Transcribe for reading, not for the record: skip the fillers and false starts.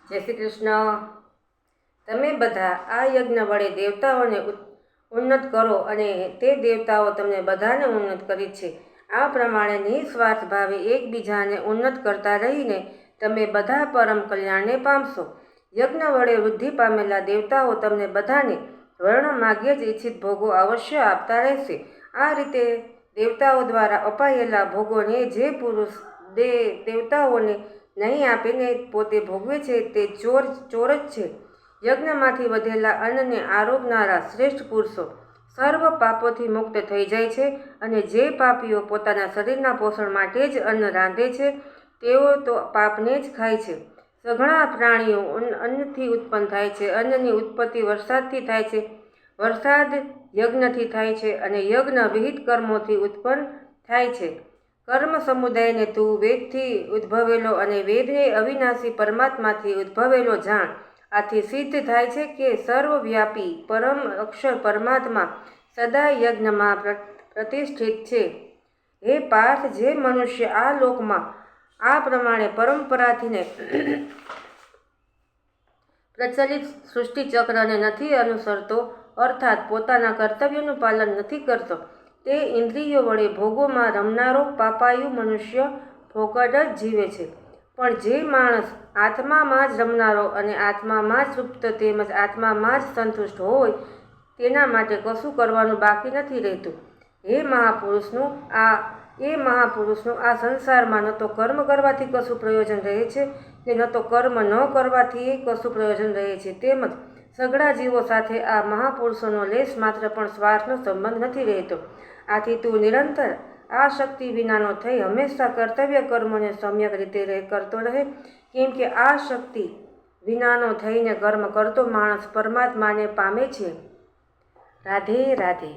જય શ્રી કૃષ્ણ। તમે બધા આ યજ્ઞ વડે દેવતાઓને ઉન્નત કરો અને તે દેવતાઓ તમને બધાને ઉન્નત કરી છે। આ પ્રમાણે નિસ્વાર્થ ભાવે એકબીજાને ઉન્નત કરતા રહીને તમે બધા પરમ કલ્યાણને પામશો। યજ્ઞ વડે વૃદ્ધિ પામેલા દેવતાઓ તમને બધાને વર્ણ માગ્ય જ ઇચ્છિત ભોગો અવશ્ય આપતા રહેશે। આ રીતે દેવતાઓ દ્વારા અપાયેલા ભોગોને જે પુરુષ દેવતાઓને નહીં આપીને પોતે ભોગવે છે તે ચોર જ છે। યજ્ઞમાંથી વધેલા અન્નને આરોગનારા શ્રેષ્ઠ પુરુષો સર્વ પાપોથી મુક્ત થઈ જાય છે અને જે પાપીઓ પોતાના શરીરના પોષણ માટે જ અન્ન રાંધે છે તેઓ તો પાપને જ ખાય છે। સઘળા પ્રાણીઓ અન્નથી ઉત્પન્ન થાય છે। અન્નની ઉત્પત્તિ વરસાદથી થાય છે, વરસાદ યજ્ઞથી થાય છે અને યજ્ઞ વિહિત કર્મોથી ઉત્પન્ન થાય છે। કર્મ સમુદાયને તું વેદથી ઉદ્ભવેલો અને વેદને અવિનાશી પરમાત્માથી ઉદ્ભવેલો જાણ। આથી સિદ્ધ થાય છે કે સર્વવ્યાપી પરમ અક્ષર પરમાત્મા સદા યજ્ઞમાં પ્રતિષ્ઠિત છે। હે પાર્થ, જે મનુષ્ય આ લોકમાં આ પ્રમાણે પરંપરાથીને પ્રચલિત સૃષ્ટિચક્રને નથી અનુસરતો, અર્થાત પોતાના કર્તવ્યનું પાલન નથી કરતો, તે ઇન્દ્રિયો વડે ભોગોમાં રમનારો પાપાયુ મનુષ્ય ફોકટ જ જીવે છે। પણ જે માણસ આત્મામાં જ રમનારો અને આત્મામાં જ તૃપ્ત તેમજ આત્મામાં જ સંતુષ્ટ હોય તેના માટે કશું કરવાનું બાકી નથી રહેતું। એ મહાપુરુષનું આ સંસારમાં ન તો કર્મ કરવાથી કશું પ્રયોજન રહે છે ને ન તો કર્મ ન કરવાથી કશું પ્રયોજન રહે છે। તેમજ સઘળા જીવો સાથે આ મહાપુરુષોનો લેશ માત્ર પણ સ્વાર્થનો સંબંધ નથી રહેતો। આથી તું નિરંતર આ શક્તિ વિનાનો થઈ હંમેશા કર્તવ્ય કર્મોને સમ્યક રીતે કરતો રહે, કેમ કે આ શક્તિ વિનાનો થઈને કર્મ કરતો માણસ પરમાત્માને પામે છે। રાધે રાધે।